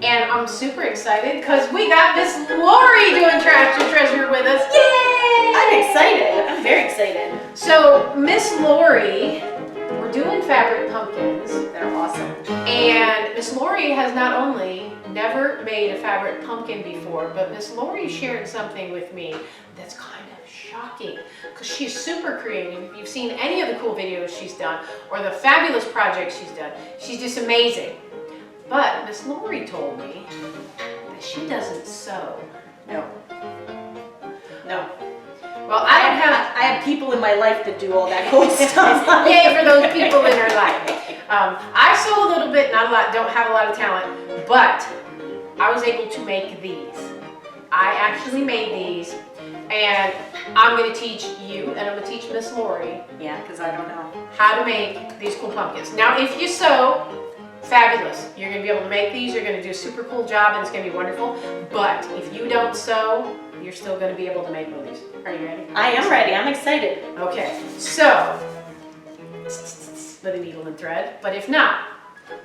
And I'm super excited because we got Miss Lori doing Trash to Treasure with us. Yay! I'm excited. I'm very excited. So Miss Lori, we're doing fabric pumpkins. They're awesome. And Miss Lori has not only never made a fabric pumpkin before, but Miss Lori shared something with me that's kind of shocking because she's super creative. If you've seen any of the cool videos she's done or the fabulous projects she's done, she's just amazing. But Miss Lori told me that she doesn't sew. No. No. Well, I have people in my life that do all that cool stuff. Yay for those people in her life. I sew a little bit, not a lot, don't have a lot of talent, but I was able to make these. I actually made these, and I'm going to teach you, and I'm going to teach Miss Lori. Yeah, because I don't know how to make these cool pumpkins. Now, if you sew, fabulous. You're going to be able to make these. You're going to do a super cool job, and it's going to be wonderful. But if you don't sew, you're still going to be able to make one of these. Are you ready? I am ready. I'm excited. Okay, so with a needle and thread. But if not,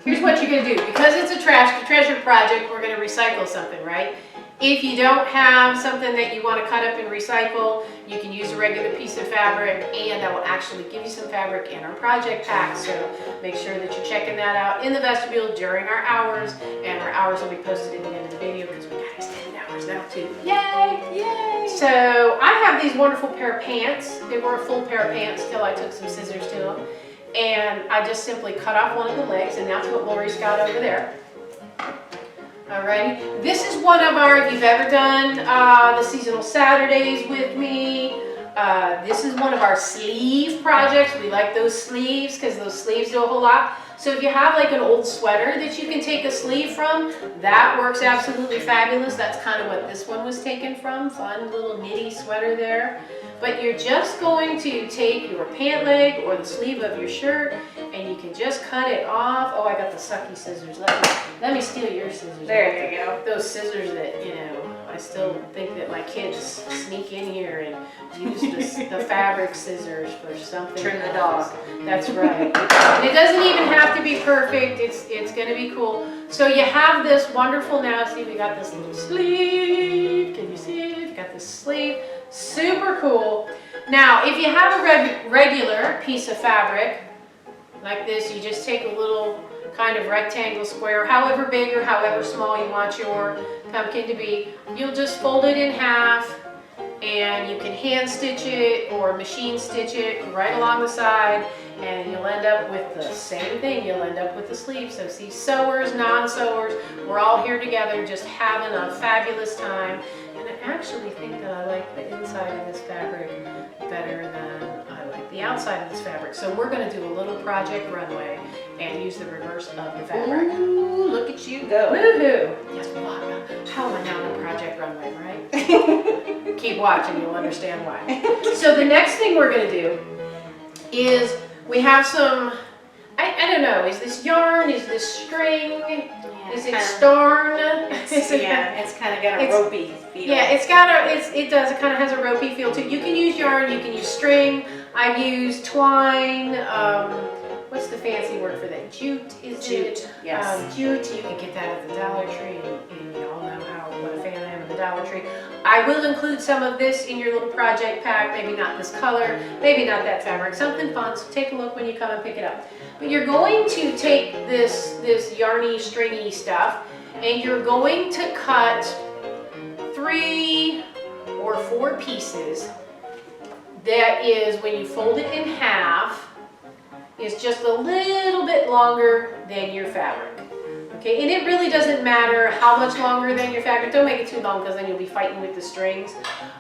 here's what you're going to do. Because it's a trash to treasure project, we're going to recycle something, right? If you don't have something that you want to cut up and recycle, you can use a regular piece of fabric, and I will actually give you some fabric in our project pack. So make sure that you're checking that out in the vestibule during our hours, and our hours will be posted at the end of the video because we got extended hours now too. Yay! Yay! So I have these wonderful pair of pants. They were a full pair of pants till I took some scissors to them, and I just simply cut off one of the legs, and that's what Lori's got over there. Alrighty, this is one of our, if you've ever done the seasonal Saturdays with me, this is one of our sleeve projects. We like those sleeves because those sleeves do a whole lot. So if you have like an old sweater that you can take a sleeve from, that works absolutely fabulous. That's kind of what this one was taken from. Fun little knitty sweater there. But you're just going to take your pant leg or the sleeve of your shirt, and you can just cut it off. Oh, I got the sucky scissors. Let me steal your scissors. There you go. Those scissors that, you know, I still think that my kids sneak in here and use the fabric scissors for something. Trim the dog. That's right. And it doesn't even have to be perfect. It's going to be cool. So you have this wonderful, now see, we got this little sleeve. Can you see it? You got this sleeve. Super cool. Now, if you have a regular piece of fabric like this, you just take a little kind of rectangle square, however big or however small you want your pumpkin to be. You'll just fold it in half, and you can hand stitch it or machine stitch it right along the side, and you'll end up with the same thing. You'll end up with the sleeve. So see, sewers, non-sewers, we're all here together just having a fabulous time. And I actually think that I like the inside of this fabric better than I like the outside of this fabric. So we're going to do a little project runway and use the reverse of the fabric. Ooh, look at you go. Woohoo! Yes, well, how am I not on project runway, right? Keep watching, you'll understand why. So the next thing we're going to do is we have some, I don't know, is this yarn, is this string, is it starn? It's kind of got a ropey feel. Yeah, it kind of has a ropey feel too. You can use yarn, you can use string. I've used twine. What's the fancy word for that? Jute, is it? Jute, yes. Jute, you can get that at the Dollar Tree, and you all know what a fan I am of the Dollar Tree. I will include some of this in your little project pack, maybe not this color, maybe not that fabric, something fun, so take a look when you come and pick it up. But you're going to take this yarny, stringy stuff, and you're going to cut 3 or 4 pieces. That is, when you fold it in half, is just a little bit longer than your fabric. Okay, and it really doesn't matter how much longer than your fabric. Don't make it too long because then you'll be fighting with the strings.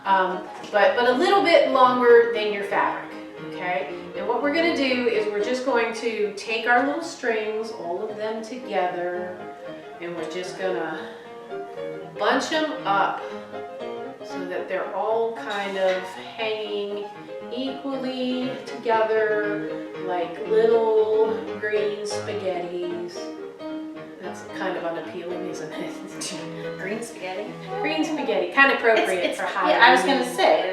But a little bit longer than your fabric. Okay, and what we're going to do is we're just going to take our little strings, all of them together, and we're just going to bunch them up so that they're all kind of hanging equally together like little green spaghettis. That's kind of unappealing, isn't it? Green spaghetti. Green spaghetti, kind of appropriate for Halloween. Yeah, I was gonna say,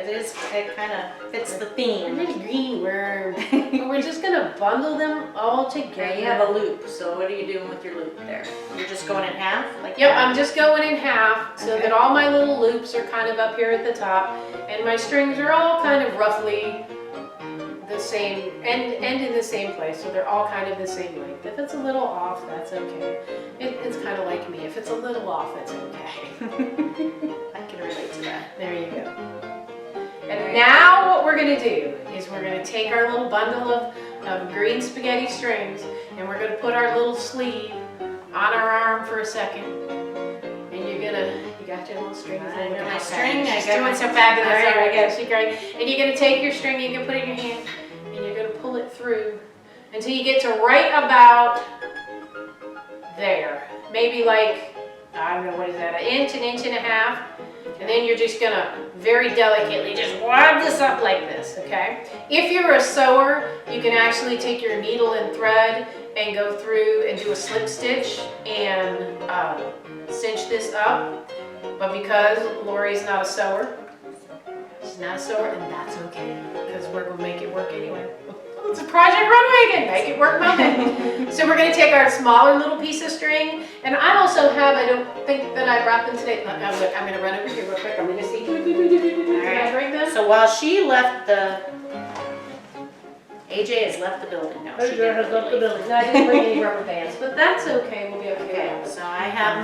it kind of fits the And theme. there's green worm. And we're just gonna bundle them all together. Okay, you have a loop, so what are you doing with your loop there? You're just going in half? Like Yep, that? I'm just going in half so Okay. that all my little loops are kind of up here at the top, and my strings are all kind of roughly the same, end in the same place, so they're all kind of the same length. If it's a little off, that's okay. It's kind of like me. If it's a little off, it's okay. I can relate to that. There you go. And now what we're gonna do is we're gonna take our little bundle of green spaghetti strings, and we're gonna put our little sleeve on our arm for a second. And you got your little string. I got my string, She's I got doing my- so fabulous. All right, All right, I got she's great. And you're gonna take your string, you can put it in your hand, and you're gonna pull it through until you get to right about there. Maybe like, I don't know, what is that, an inch and a half. And then you're just gonna very delicately just wad this up like this, okay? If you're a sewer, you can actually take your needle and thread and go through and do a slip stitch and cinch this up. But because Lori's not a sewer, she's not a sewer, and that's okay, because we're gonna make it work anyway. It's a Project Runway again, make it work moment. So we're gonna take our smaller little piece of string, and I also have, I don't think that I brought them today. Look, I'm gonna run over here real quick, I'm gonna see. Did I bring them? So while she left AJ has left the building now. She did has left the building. No, I didn't bring any rubber bands, but that's okay, we'll be okay. Okay, so I have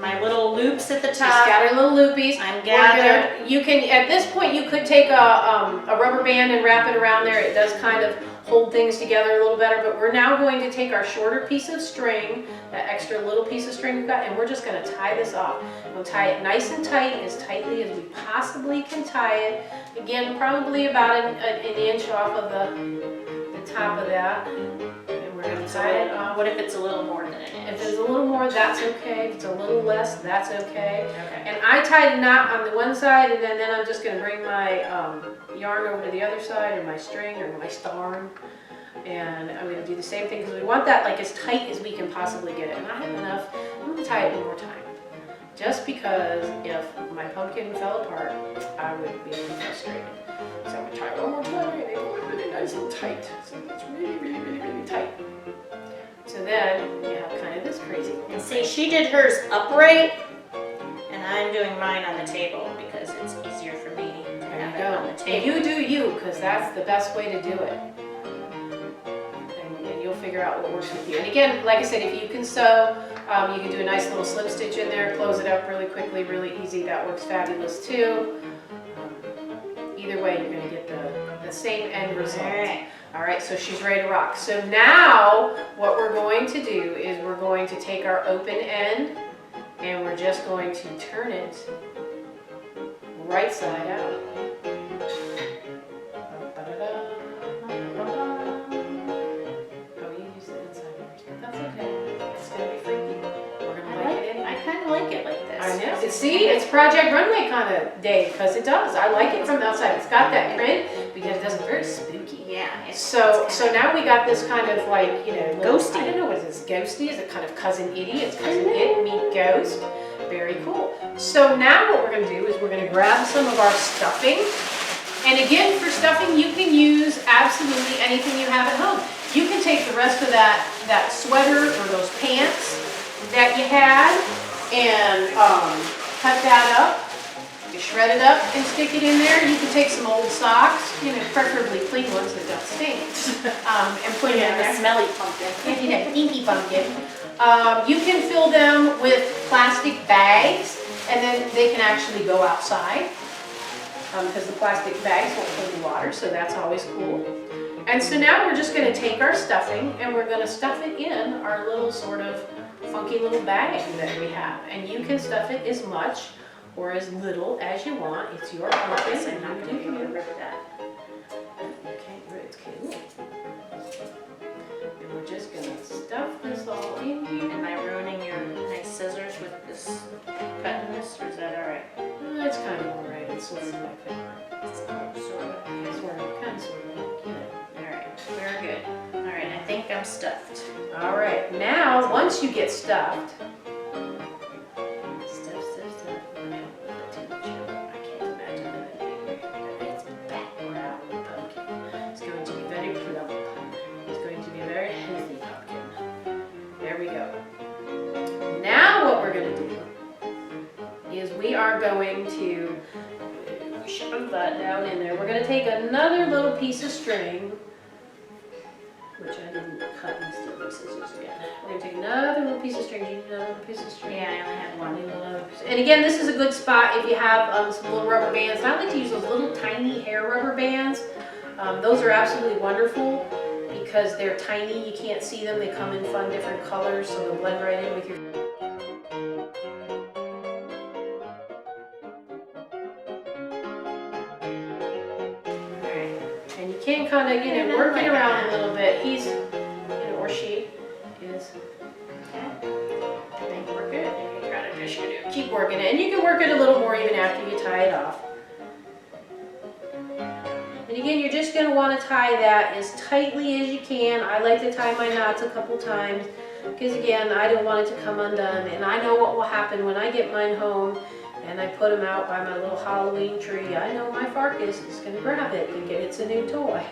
my little loops at the She's top. got her little loopies. I'm gathered. You can, at this point, you could take a rubber band and wrap it around there. It does kind of hold things together a little better, but we're now going to take our shorter piece of string, that extra little piece of string we've got, and we're just gonna tie this off. We'll tie it nice and tight, as tightly as we possibly can tie it. Again, probably about an inch off of the top of that. And we're gonna tie it off. What if it's a little more than an If inch? it's a little more, that's okay. If it's a little less, that's okay. Okay. And I tied a knot on the one side, and then I'm just gonna bring my yarn over to the other side, or my string, or my starn. And I'm gonna do the same thing, because we want that like as tight as we can possibly get it. And I have enough. I'm gonna tie it one more time. Just because if my pumpkin fell apart, I would be frustrated. So I'm gonna try it one more time, and it was really nice and tight. So it's really, really, really, really tight. So then you have kind of this crazy. And see, she did hers upright, and I'm doing mine on the table because it's easier for me to There have you it on go. the And table. you do you, because that's the best way to do it. And you'll figure out what works with you. And again, like I said, if you can sew, you can do a nice little slip stitch in there, close it up really quickly, really easy. That works fabulous too. Either way, you're gonna get the same end result. All right. All right, so she's ready to rock. So now what we're going to do is we're going to take our open end and we're just going to turn it right side out. Oh, you use the inside first, but that's okay. It's gonna be freaky. We're gonna like it in. I kind of like it like this. I know. See, it's Project Runway kind of day, because it does. I like it from the outside. It's got that print because it does it very spooky. Yeah. So now we got this kind of like, you know, little- Ghosty. I don't know, what is this, ghosty? Is it kind of Cousin Itty? It's Cousin It meet Ghost. Very cool. So now what we're gonna do is we're gonna grab some of our stuffing. And again, for stuffing, you can use absolutely anything you have at home. You can take the rest of that sweater or those pants that you had and cut that up. You shred it up and stick it in there. You can take some old socks, you know, preferably clean ones that don't stink, and put it in The there. smelly pumpkin. And you know, inky pumpkin. You can fill them with plastic bags, and then they can actually go outside, because the plastic bags won't hold the water, so that's always cool. And so now we're just gonna take our stuffing, and we're gonna stuff it in our little sort of funky little bag that we have. And you can stuff it as much or as little as you want. It's your pumpkin. I'm not going to be able to rip that. Okay, good, cool. And we're just gonna stuff this all in here. Am I ruining your nice scissors with this cutting this, or is that all right? It's kind of all right. It's sort of my favorite. Sort of. It's sort of, kind of, sort of like, you know. All right. Very good. All right. I think think I'm stuffed. All right, now once you get stuffed, I can't imagine that. It's backward out of the pumpkin. It's going to be very plump. It's going to be a very healthy pumpkin. There we go. Now what we're going to do is we are going to shove that down in there. We're going to take another little piece of string, which I didn't cut and steal the scissors again. We're going to take another little piece of string. Do you need another piece of string? Yeah, I only have one. And again, this is a good spot if you have some little rubber bands. And I like to use those little tiny hair rubber bands. Those are absolutely wonderful because they're tiny. You can't see them. They come in fun different colors, so they'll blend right in with your... And you can kind of, work it around a little bit. He's, or she is. I think we're good. You gotta just keep working it. And you can work it a little more even after you tie it off. And again, you're just gonna wanna tie that as tightly as you can. I like to tie my knots a couple times because again, I don't want it to come undone. And I know what will happen when I get mine home and I put them out by my little Halloween tree. I know my Farkas is going to grab it thinking it's a new toy.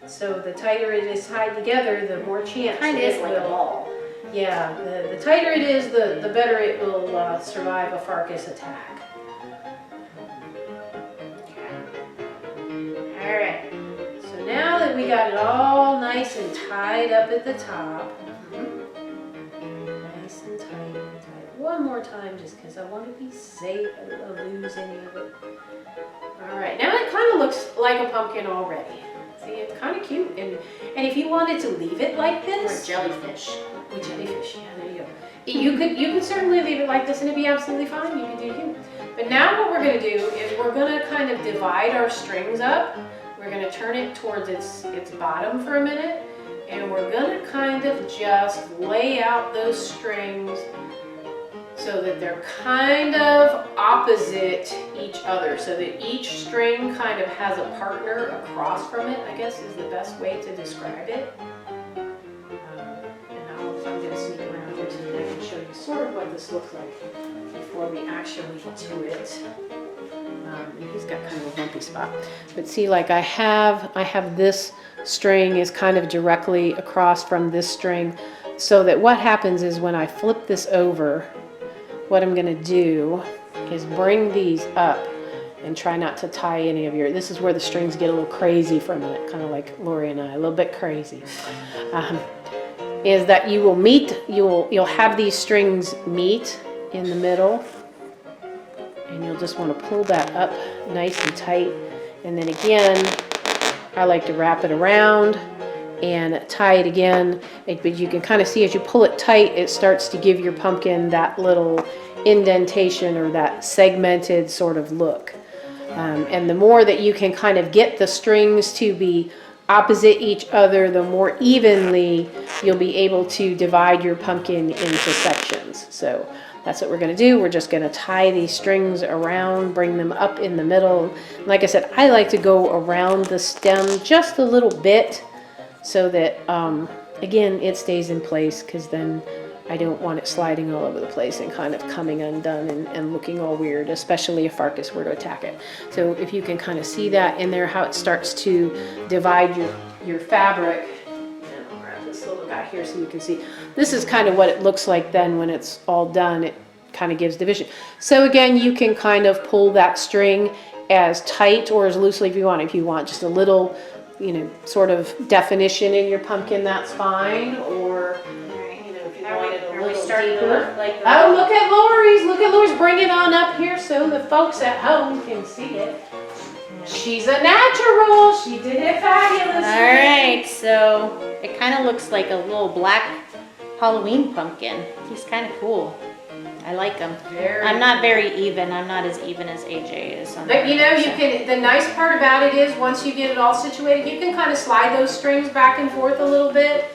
So the tighter it is tied together, the more chance Kind of is like a ball. Yeah, the tighter it is, the better it will survive a Farkas attack. All right. So now that we got it all nice and tied up at the top, nice and tight. One more time just because I want to be safe. I don't want to lose any of it. All right, now it kind of looks like a pumpkin already. See, it's kind of cute. And if you wanted to leave it like this. Or jellyfish. Or jellyfish, yeah, there you go. You could certainly leave it like this and it'd be absolutely fine. You could do you. But now what we're going to do is we're going to kind of divide our strings up. We're going to turn it towards its bottom for a minute. And we're going to kind of just lay out those strings so that they're kind of opposite each other, so that each string kind of has a partner across from it, I guess is the best way to describe it. And I'm going to sneak around here so that I can show you sort of what this looks like before we actually do it. He's got kind of a bumpy spot. But see, like I have this string is kind of directly across from this string, so that what happens is when I flip this over, what I'm going to do is bring these up and try not to tie any of your, this is where the strings get a little crazy for a minute, kind of like Lori and I, a little bit crazy, is that you will meet, you'll have these strings meet in the middle, and you'll just want to pull that up nice and tight. And then again, I like to wrap it around and tie it again, but you can kind of see as you pull it tight, it starts to give your pumpkin that little indentation or that segmented sort of look. And the more that you can kind of get the strings to be opposite each other, the more evenly you'll be able to divide your pumpkin into sections. So that's what we're going to do. We're just going to tie these strings around, bring them up in the middle. Like I said, I like to go around the stem just a little bit, so that, again, it stays in place, because then I don't want it sliding all over the place and kind of coming undone and looking all weird, especially if Farkas were to attack it. So if you can kind of see that in there, how it starts to divide your fabric. And I'll grab this little guy here so you can see. This is kind of what it looks like then when it's all done. It kind of gives division. So again, you can kind of pull that string as tight or as loosely if you want. If you want just a little, sort of definition in your pumpkin, that's fine. Or, if you want it a little deeper. Oh, look at Lori's. Bring it on up here so the folks at home can see it. She's a natural. She did it fabulously. All right, so it kind of looks like a little black Halloween pumpkin. He's kind of cool. I like them. I'm not very even. I'm not as even as AJ is. But you can, the nice part about it is once you get it all situated, you can kind of slide those strings back and forth a little bit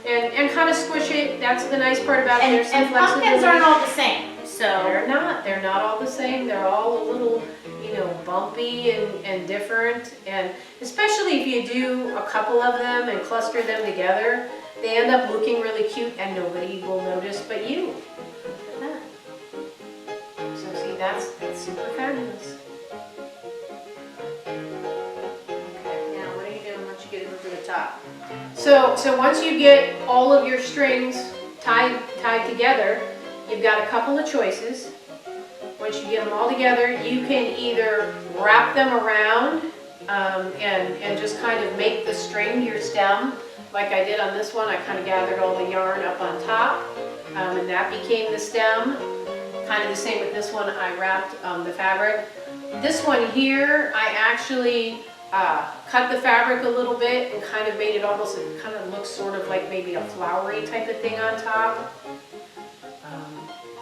and kind of squish it. That's the nice part about it. And pumpkins aren't all the same. So They're not all the same. They're all a little, you know, bumpy and different. And especially if you do a couple of them and cluster them together, they end up looking really cute and nobody will notice but you. Look at that. So see, that's super fabulous. okay, now what are you doing once you get over to the top? So once you get all of your strings tied together, you've got a couple of choices. Once you get them all together, you can either wrap them around and just kind of make the string your stem, like I did on this one. I kind of gathered all the yarn up on top, and that became the stem. Kind of the same with this one. I wrapped the fabric. This one here, I actually cut the fabric a little bit and kind of made it almost, it kind of looks sort of like maybe a flowery type of thing on top.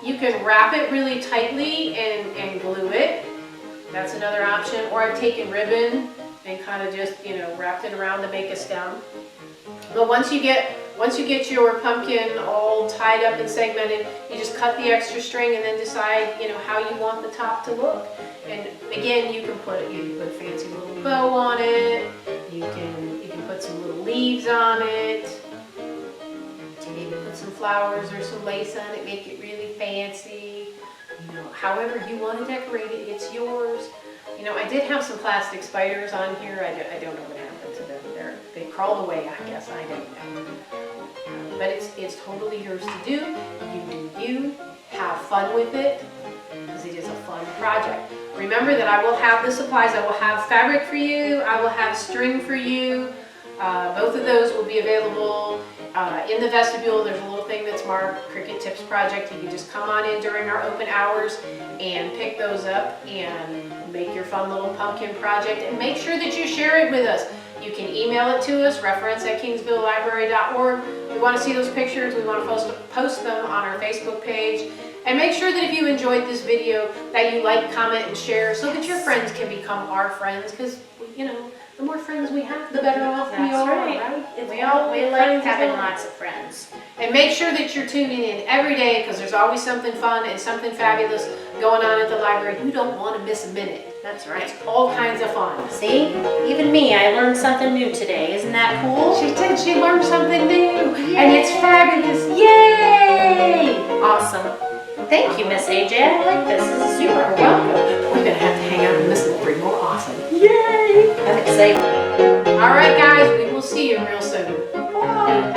You can wrap it really tightly and glue it. That's another option. Or I've taken ribbon and kind of just, you know, wrapped it around to make a stem. But once you get your pumpkin all tied up and segmented, you just cut the extra string and then decide, you know, how you want the top to look. And again, you can put a fancy little bow on it. You can put some little leaves on it. Maybe put some flowers or some lace on it, make it really fancy. You know, however you want to decorate it, it's yours. You know, I did have some plastic spiders on here. I don't know what happened to them. They crawled away, I guess. I don't know. But it's totally yours to do. You do you. Have fun with it, because it is a fun project. Remember that I will have the supplies. I will have fabric for you. I will have string for you. Both of those will be available in the vestibule. There's a little thing that's marked Cricut Tips Project. You can just come on in during our open hours and pick those up and make your fun little pumpkin project. And make sure that you share it with us. You can email it to us, reference@kingsvillelibrary.org. We want to see those pictures. We want to post them on our Facebook page. And make sure that if you enjoyed this video, that you like, comment, and share so that your friends can become our friends. Because, you know, the more friends we have, the better off we are, right? We like having lots of friends. And make sure that you're tuning in every day, because there's always something fun and something fabulous going on at the library. You don't want to miss a minute. That's right. It's all kinds of fun. See? Even me, I learned something new today. Isn't that cool? She did. She learned something new. Yay. And it's fabulous. Yay! Awesome. Thank you, Miss AJ. I like this. This is super You're cool. welcome. We're going to have to hang out in this library more often. Yay! I'm excited. All right, guys. We will see you real soon. Bye.